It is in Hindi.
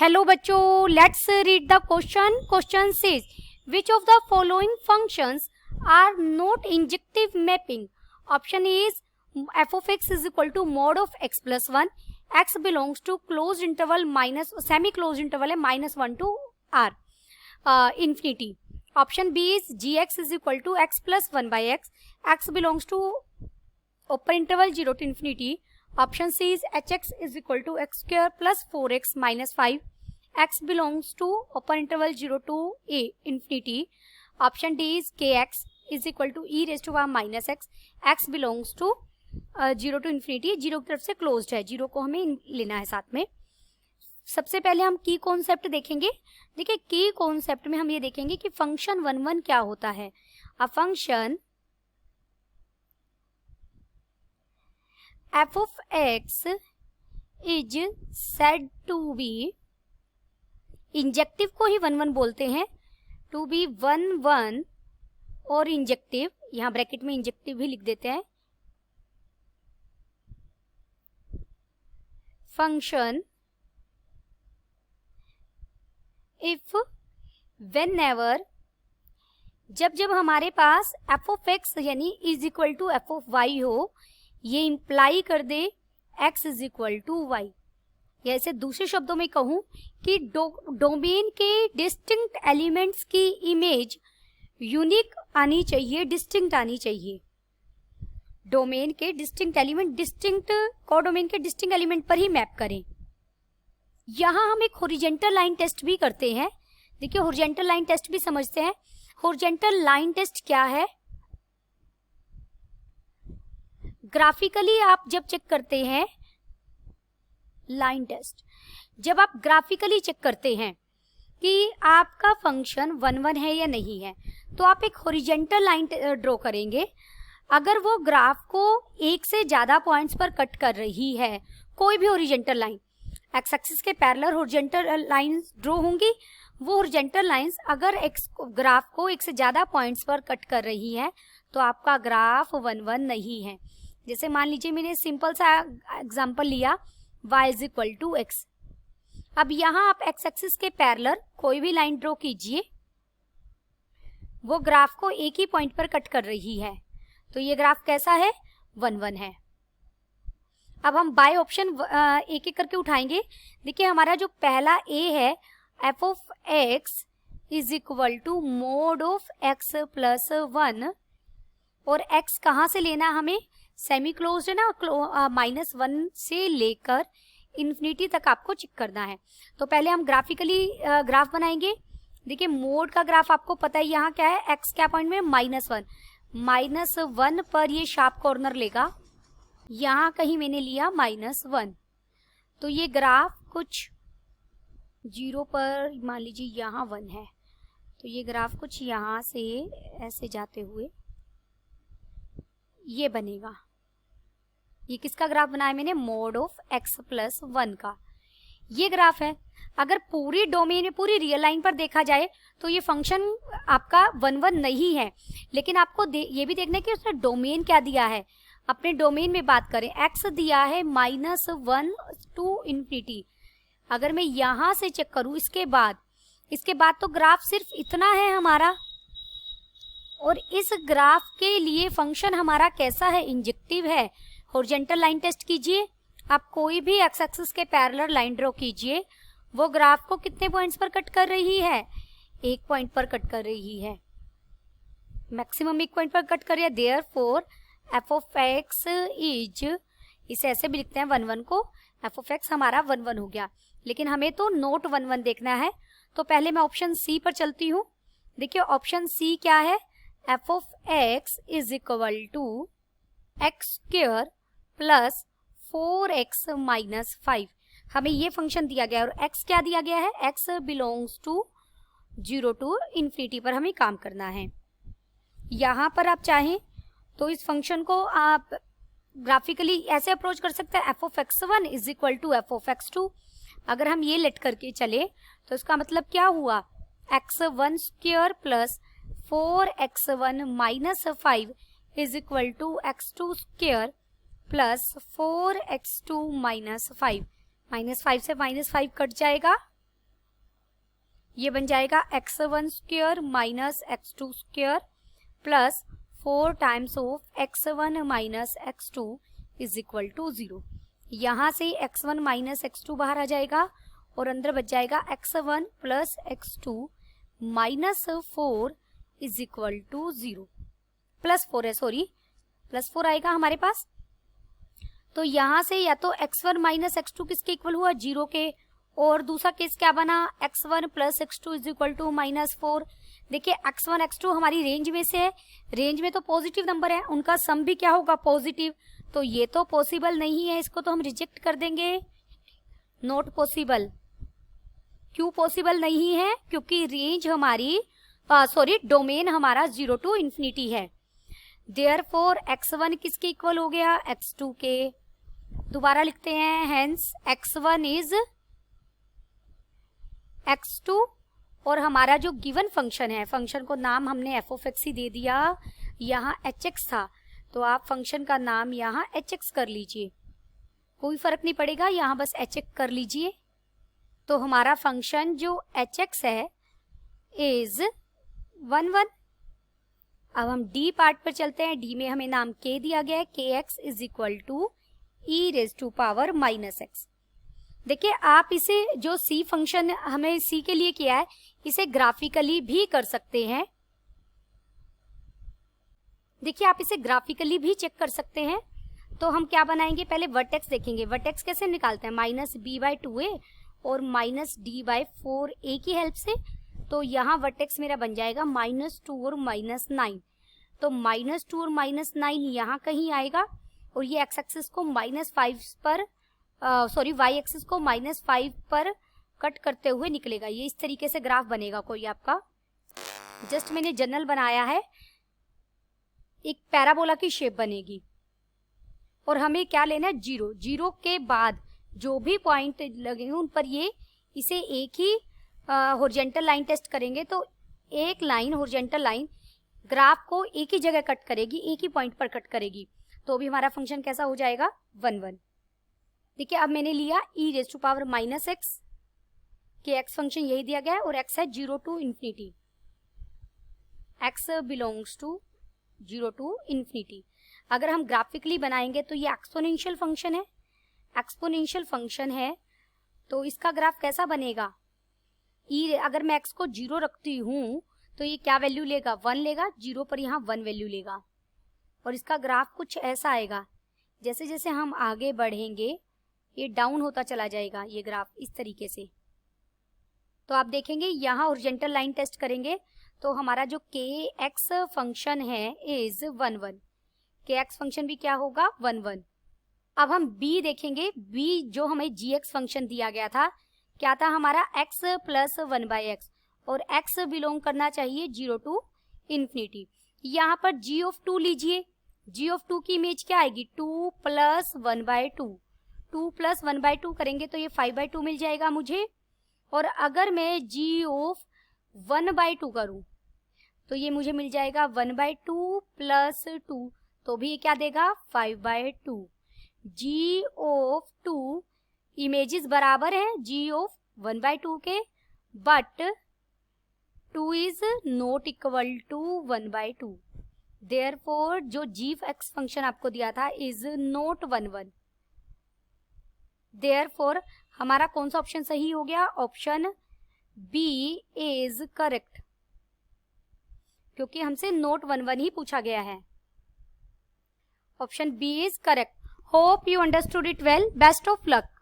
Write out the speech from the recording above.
हेलो बच्चों, let's read the question. Question says which of the following functions are not injective mapping. Option is f of x is equal to mod of x plus 1, x belongs to closed interval minus semi closed interval है -1 to r infinity. Option B is gx is equal to x plus 1 by x, x belongs to open interval 0 to infinity. Option C is hx is equal to x square plus 4x minus 5, x belongs to open interval 0 to a infinity. Option D is kx is equal to e raised to power minus x, x belongs to 0 to infinity. 0 की तरफ से क्लोज्ड है, 0 को हमें लेना है साथ में. सबसे पहले हम की कॉन्सेप्ट देखेंगे. देखिए की कॉन्सेप्ट में हम ये देखेंगे कि फंक्शन 1 क्या होता है. A function f of x is said to be, injective को ही 1 बोलते हैं, टू बी 1 और इंजेक्टिव, यहां ब्रैकेट में इंजेक्टिव भी लिख देते हैं. फंक्शन इफ whenever, जब हमारे पास f of x यानी is equal to f of y हो, ये इंप्लाई कर दे x is equal to y. या ऐसे दूसरे शब्दों में कहूं कि डोमेन के डिस्टिंक्ट एलिमेंट्स की इमेज यूनिक आनी चाहिए, डिस्टिंक्ट आनी चाहिए. डोमेन के डिस्टिंक्ट एलिमेंट डिस्टिंक्ट कोडोमेन के डिस्टिंक्ट एलिमेंट पर ही मैप करें. यहां हम एक हॉरिजॉन्टल लाइन टेस्ट भी करते हैं. देखिए हॉरिजॉन्टल लाइन टेस्ट भी समझते हैं. हॉरिजॉन्टल लाइन टेस्ट क्या है? ग्राफिकली आप जब चेक करते हैं लाइन टेस्ट, जब आप ग्राफिकली चेक करते हैं कि आपका फंक्शन 1 है या नहीं है, तो आप एक हॉरिजॉन्टल लाइन ड्रॉ करेंगे. अगर वो ग्राफ को एक से ज्यादा पॉइंट्स पर कट कर रही है, कोई भी हॉरिजॉन्टल लाइन, एक्स एक्सिस के पैरेलल हॉरिजॉन्टल लाइंस ड्रॉ होंगी. वो हॉरिजॉन्टल लाइंस अगर ग्राफ को एक से ज्यादा पॉइंट्स पर कट कर रही है तो आपका ग्राफ 1 नहीं है. जैसे मान लीजिए मैंने सिंपल सा एग्जांपल लिया y is equal to x. अब यहां आप एक्स एक्सिस के पैरेलल कोई भी लाइन ड्रॉ कीजिए, वो ग्राफ को एक ही पॉइंट पर कट कर रही है, तो ये ग्राफ कैसा है? 1 है. अब हम बाय ऑप्शन एक एक करके उठाएंगे. देखिए हमारा जो पहला ए है, f of x is equal to mod of x plus 1, और x कहाँ से लेना हमें? सेमी क्लोज्ड है ना, -1 से लेकर इन्फिनिटी तक आपको चेक करना है. तो पहले हम ग्राफिकली ग्राफ बनाएंगे. देखिए मोड का ग्राफ आपको पता है यहाँ क्या है, x क्या पॉइंट में? -1. -1 पर ये शार्प कॉर्नर लेगा, यहाँ कहीं मैंने लिया -1, तो ये ग्राफ कुछ 0 पर मान लीजिए यहाँ 1 है, तो ये ग्राफ कुछ यहाँ से ऐसे जाते हुए ये बनेगा. ये किसका ग्राफ बनाया मैंने? मोड ऑफ x प्लस 1 का. ये ग्राफ है. अगर पूरी डोमेन में पूरी रियल लाइन पर देखा जाए तो ये फंक्शन आपका 1 नहीं है, लेकिन आपको ये भी देखना है कि उसने डोमेन क्या दिया है. अपने डोमेन में बात करें, x दिया है -1 टू इन्फिनिटी. अगर मैं यहां से चेक करूं इसके बाद तो ग्राफ सिर्फ इतना है हमारा, और इस ग्राफ के लिए फंक्शन हमारा कैसा है? इंजेक्टिव है. हॉरिजॉन्टल लाइन टेस्ट कीजिए. आप कोई भी एक्स एक्सिस के पैरेलल लाइन ड्रॉ कीजिए, वो ग्राफ को कितने पॉइंट्स पर कट कर रही है? एक पॉइंट पर कट कर रही है, मैक्सिमम एक पॉइंट पर कट कर रही है. Therefore f of x is, इसे ऐसे भी लिखते हैं 1 को, f ऑफ x हमारा 1 हो गया. लेकिन हमें तो नोट 1 देखना है, तो पहले मैं ऑप्शन सी पर चलती हूँ. देखिए ऑप्शन सी क्या है? f of x is equal to x square plus 4x minus 5. हमें ये फंक्शन दिया गया है, और x क्या दिया गया है? x belongs to 0 to infinity पर हमें काम करना है. यहाँ पर आप चाहें तो इस फंक्शन को आप ग्राफिकली ऐसे अप्रोच कर सकते हैं, f of x1 is equal to f of x2. अगर हम ये लेट करके चले तो इसका मतलब क्या हुआ? x1 square plus 4x1 minus 5 is equal to x2 square plus 4x2 minus 5. -5 से -5 कट जाएगा, ये बन जाएगा x1 square minus x2 square plus 4 times of x1 minus x2 is equal to 0। यहाँ से x1 माइनस x2 बाहर आ जाएगा और अंदर बच जाएगा x1 plus x2 minus 4 is equal to 0। Plus 4 है, सॉरी प्लस 4 आएगा हमारे पास। तो यहाँ से या तो x1 माइनस x2 किसके इक्वल हुआ, 0 के, और दूसरा केस क्या बना, x1 plus x2 is equal to minus 4। देखिए x1 x2 हमारी रेंज में से है, रेंज में तो पॉजिटिव नंबर है, उनका सम भी क्या होगा, पॉजिटिव। तो ये तो पॉसिबल नहीं है, इसको तो हम रिजेक्ट कर देंगे, नॉट पॉसिबल। क्यों पॉसिबल नहीं है, क्योंकि रेंज हमारी डोमेन हमारा 0 टू इंफिनिटी है। देयरफॉर x1 किसके इक्वल हो गया, x2 के। दोबारा लिखते हैं, हेंस x1 इज x2 और हमारा जो गिवन फंक्शन है, फंक्शन को नाम हमने f ऑफ x ही दे दिया, यहाँ hx था तो आप फंक्शन का नाम यहाँ hx कर लीजिए, कोई फर्क नहीं पड़ेगा, यहाँ बस hx कर लीजिए। तो हमारा फंक्शन जो hx है इज 1 1। अब हम d पार्ट पर चलते हैं, d में हमें नाम k दिया गया है, kx is equal to e raise to power minus x। देखिए आप इसे जो c फंक्शन हमें c के लिए किया है, इसे ग्राफिकली भी कर सकते हैं। देखिए आप इसे ग्राफिकली भी चेक कर सकते हैं। तो हम क्या बनाएंगे, पहले वर्टेक्स देखेंगे। वर्टेक्स कैसे निकालते हैं, माइनस b/2a और माइनस d/4a की हेल्प से। तो यहाँ वर्टेक्स मेरा बन जाएगा -2 और -9। तो -2 और -9 यहाँ कहीं आएगा और ये x एक्सिस को -5 पर y एक्सिस को -5 पर कट करते हुए निकलेगा। ये इस तरीके से ग्राफ बनेगा कोई आपका, जस्ट मैंने जनरल बनाया है, एक पैराबोला की शेप बनेगी। और हमें क्या लेना है, 0। 0 के बाद जो भी पॉइंट लगेंगे उन पर ये इसे एक ही हॉरिजॉन्टल लाइन टेस्ट करेंगे। तो एक लाइन हॉरिजॉन्टल लाइन ग्राफ को एक ही जगह कट करेगी, एक ही पॉइंट पर कट करेगी। तो भी हमारा फंक्शन कैसा हो जाएगा, 1 1। देखिए अब मैंने लिया e raise to power minus x के x फंक्शन यही दिया गया है और x है 0 to infinity, x belongs to 0 to infinity. अगर हम ग्राफिकली बनाएंगे तो ये एक्सपोनेंशियल फंक्शन है, एक्सपोनेंशियल फंक्शन है तो इसका ग्राफ कैसा बनेगा, अगर मैं x को 0 रखती हूँ तो ये क्या वैल्यू लेगा, 1 लेगा, 0 पर यहाँ 1 वैल्यू लेगा। और इसका ग्राफ कुछ ऐसा आएगा, जैसे जैसे हम आगे बढ़ेंगे ये डाउन होता चला जाएगा, ये ग्राफ इस तरीके से। तो आप देखेंगे यहाँ हॉरिजॉन्टल लाइन टेस्ट करेंगे तो हमारा जो kx फंक्शन है इज 1 1। kx फंक्शन भी क्या होगा, 1 1। अब हम b देखेंगे, b जो हमें gx फंक्शन दिया गया था, क्या था हमारा x प्लस 1/x और x बिलोंग करना चाहिए 0 टू इंफिनिटी। यहाँ पर g ऑफ 2 लीजिए, g ऑफ 2 की इमेज क्या आएगी, 2 प्लस 1/2। 2 प्लस 1/2 करेंगे तो ये 5/2 मिल जाएगा मुझे। और अगर मैं g ऑफ 1/2 करूँ तो ये मुझे मिल जाएगा 1/2 प्लस 2, तो भी ये क्या देगा, 5/2। g ऑफ 2 इमेजेस बराबर है g ऑफ 1/2 के, but 2 is not equal to 1/2। Therefore जो g(x) फंक्शन आपको दिया था इज नॉट 1 1। देयरफॉर हमारा कौन सा ऑप्शन सही हो गया, ऑप्शन बी इज करेक्ट, क्योंकि हमसे नॉट 1 1 ही पूछा गया है। Option B is correct. Hope you understood it well, best of luck.